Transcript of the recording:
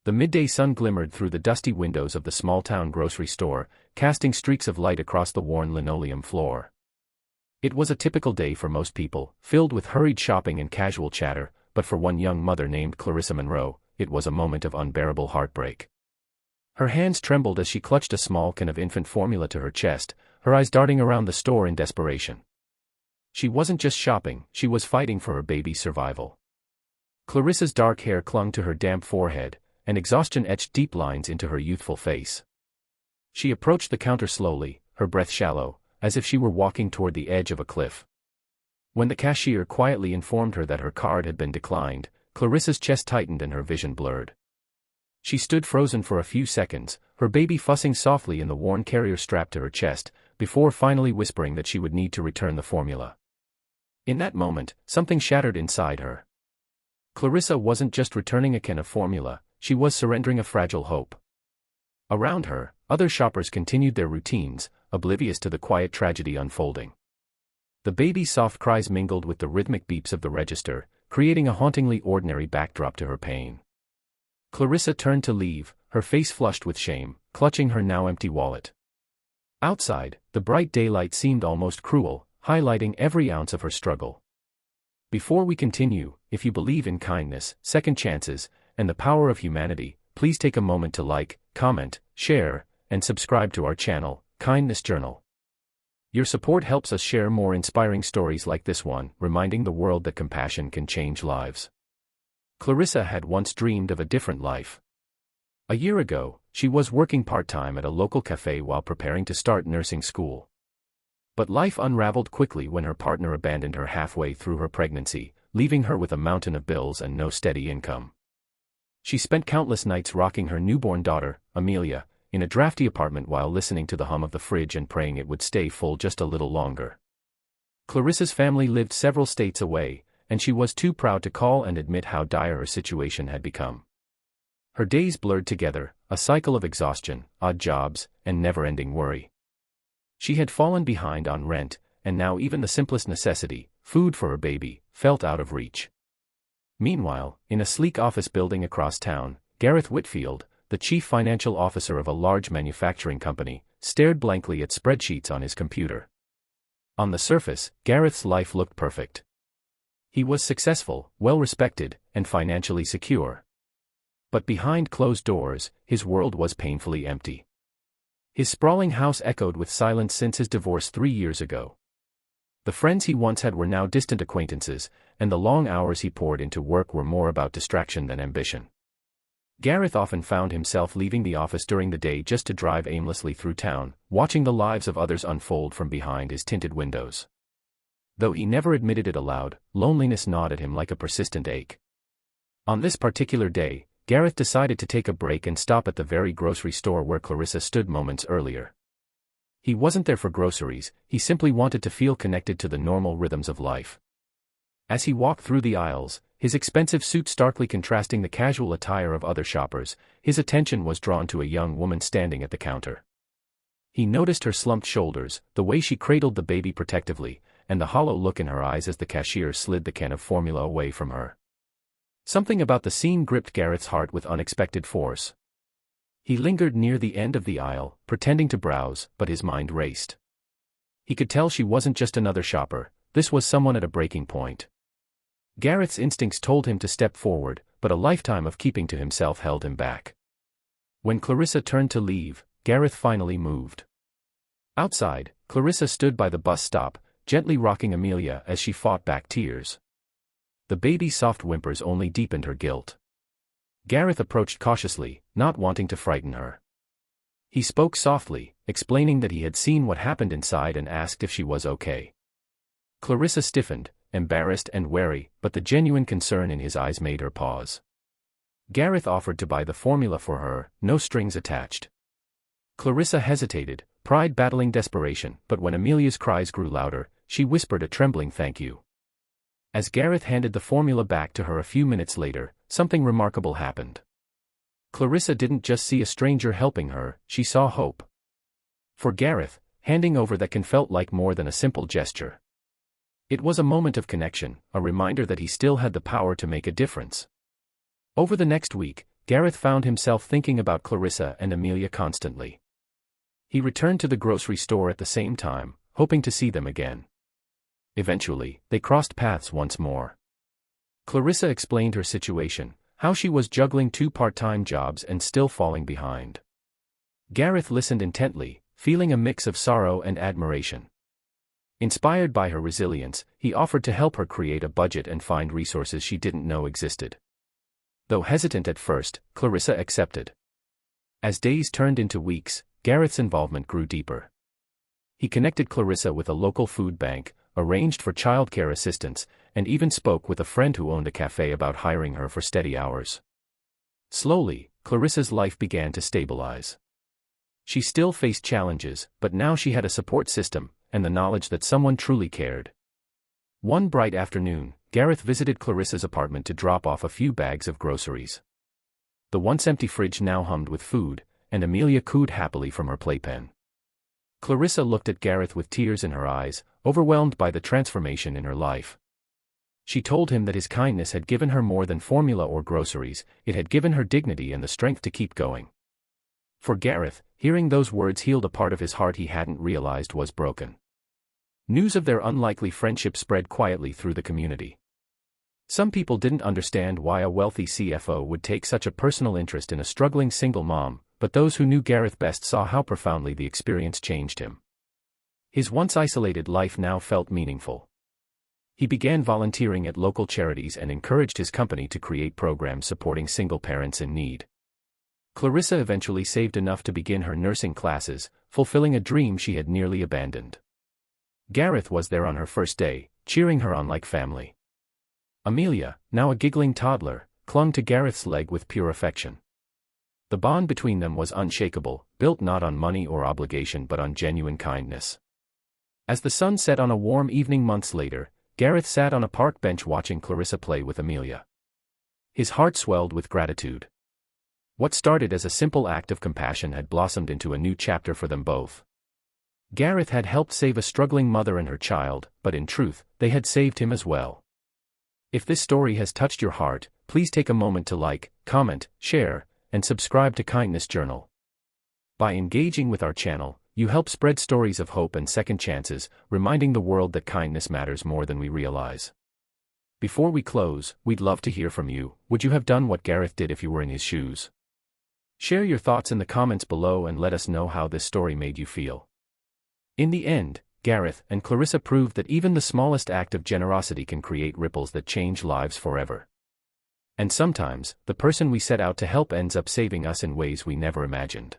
The midday sun glimmered through the dusty windows of the small-town grocery store, casting streaks of light across the worn linoleum floor. It was a typical day for most people, filled with hurried shopping and casual chatter, but for one young mother named Clarissa Monroe, it was a moment of unbearable heartbreak. Her hands trembled as she clutched a small can of infant formula to her chest, her eyes darting around the store in desperation. She wasn't just shopping, she was fighting for her baby's survival. Clarissa's dark hair clung to her damp forehead, and exhaustion etched deep lines into her youthful face. She approached the counter slowly, her breath shallow, as if she were walking toward the edge of a cliff. When the cashier quietly informed her that her card had been declined, Clarissa's chest tightened and her vision blurred. She stood frozen for a few seconds, her baby fussing softly in the worn carrier strapped to her chest, before finally whispering that she would need to return the formula. In that moment, something shattered inside her. Clarissa wasn't just returning a can of formula, she was surrendering a fragile hope. Around her, other shoppers continued their routines, oblivious to the quiet tragedy unfolding. The baby's soft cries mingled with the rhythmic beeps of the register, creating a hauntingly ordinary backdrop to her pain. Clarissa turned to leave, her face flushed with shame, clutching her now empty wallet. Outside, the bright daylight seemed almost cruel, highlighting every ounce of her struggle. Before we continue, if you believe in kindness, second chances, and the power of humanity, please take a moment to like, comment, share, and subscribe to our channel, Kindness Journal. Your support helps us share more inspiring stories like this one, reminding the world that compassion can change lives. Clarissa had once dreamed of a different life. A year ago, she was working part-time at a local cafe while preparing to start nursing school. But life unraveled quickly when her partner abandoned her halfway through her pregnancy, leaving her with a mountain of bills and no steady income. She spent countless nights rocking her newborn daughter, Amelia, in a drafty apartment while listening to the hum of the fridge and praying it would stay full just a little longer. Clarissa's family lived several states away, and she was too proud to call and admit how dire her situation had become. Her days blurred together, a cycle of exhaustion, odd jobs, and never-ending worry. She had fallen behind on rent, and now even the simplest necessity, food for her baby, felt out of reach. Meanwhile, in a sleek office building across town, Gareth Whitfield, the chief financial officer of a large manufacturing company, stared blankly at spreadsheets on his computer. On the surface, Gareth's life looked perfect. He was successful, well-respected, and financially secure. But behind closed doors, his world was painfully empty. His sprawling house echoed with silence since his divorce 3 years ago. The friends he once had were now distant acquaintances, and the long hours he poured into work were more about distraction than ambition. Gareth often found himself leaving the office during the day just to drive aimlessly through town, watching the lives of others unfold from behind his tinted windows. Though he never admitted it aloud, loneliness gnawed at him like a persistent ache. On this particular day, Gareth decided to take a break and stop at the very grocery store where Clarissa stood moments earlier. He wasn't there for groceries, he simply wanted to feel connected to the normal rhythms of life. As he walked through the aisles, his expensive suit starkly contrasting the casual attire of other shoppers, his attention was drawn to a young woman standing at the counter. He noticed her slumped shoulders, the way she cradled the baby protectively, and the hollow look in her eyes as the cashier slid the can of formula away from her. Something about the scene gripped Gareth's heart with unexpected force. He lingered near the end of the aisle, pretending to browse, but his mind raced. He could tell she wasn't just another shopper, this was someone at a breaking point. Gareth's instincts told him to step forward, but a lifetime of keeping to himself held him back. When Clarissa turned to leave, Gareth finally moved. Outside, Clarissa stood by the bus stop, gently rocking Amelia as she fought back tears. The baby's soft whimpers only deepened her guilt. Gareth approached cautiously, not wanting to frighten her. He spoke softly, explaining that he had seen what happened inside and asked if she was okay. Clarissa stiffened, embarrassed and wary, but the genuine concern in his eyes made her pause. Gareth offered to buy the formula for her, no strings attached. Clarissa hesitated, pride battling desperation, but when Amelia's cries grew louder, she whispered a trembling thank you. As Gareth handed the formula back to her a few minutes later, something remarkable happened. Clarissa didn't just see a stranger helping her, she saw hope. For Gareth, handing over that can felt like more than a simple gesture. It was a moment of connection, a reminder that he still had the power to make a difference. Over the next week, Gareth found himself thinking about Clarissa and Amelia constantly. He returned to the grocery store at the same time, hoping to see them again. Eventually, they crossed paths once more. Clarissa explained her situation, how she was juggling 2 part-time jobs and still falling behind. Gareth listened intently, feeling a mix of sorrow and admiration. Inspired by her resilience, he offered to help her create a budget and find resources she didn't know existed. Though hesitant at first, Clarissa accepted. As days turned into weeks, Gareth's involvement grew deeper. He connected Clarissa with a local food bank, arranged for childcare assistance, and even spoke with a friend who owned a cafe about hiring her for steady hours. Slowly, Clarissa's life began to stabilize. She still faced challenges, but now she had a support system, and the knowledge that someone truly cared. One bright afternoon, Gareth visited Clarissa's apartment to drop off a few bags of groceries. The once empty fridge now hummed with food, and Amelia cooed happily from her playpen. Clarissa looked at Gareth with tears in her eyes, overwhelmed by the transformation in her life. She told him that his kindness had given her more than formula or groceries, it had given her dignity and the strength to keep going. For Gareth, hearing those words healed a part of his heart he hadn't realized was broken. News of their unlikely friendship spread quietly through the community. Some people didn't understand why a wealthy CFO would take such a personal interest in a struggling single mom, but those who knew Gareth best saw how profoundly the experience changed him. His once isolated life now felt meaningful. He began volunteering at local charities and encouraged his company to create programs supporting single parents in need. Clarissa eventually saved enough to begin her nursing classes, fulfilling a dream she had nearly abandoned. Gareth was there on her first day, cheering her on like family. Amelia, now a giggling toddler, clung to Gareth's leg with pure affection. The bond between them was unshakable, built not on money or obligation but on genuine kindness. As the sun set on a warm evening months later, Gareth sat on a park bench watching Clarissa play with Amelia. His heart swelled with gratitude. What started as a simple act of compassion had blossomed into a new chapter for them both. Gareth had helped save a struggling mother and her child, but in truth, they had saved him as well. If this story has touched your heart, please take a moment to like, comment, share, and subscribe to Kindness Journal. By engaging with our channel, you help spread stories of hope and second chances, reminding the world that kindness matters more than we realize. Before we close, we'd love to hear from you. Would you have done what Gareth did if you were in his shoes? Share your thoughts in the comments below and let us know how this story made you feel. In the end, Gareth and Clarissa proved that even the smallest act of generosity can create ripples that change lives forever. And sometimes, the person we set out to help ends up saving us in ways we never imagined.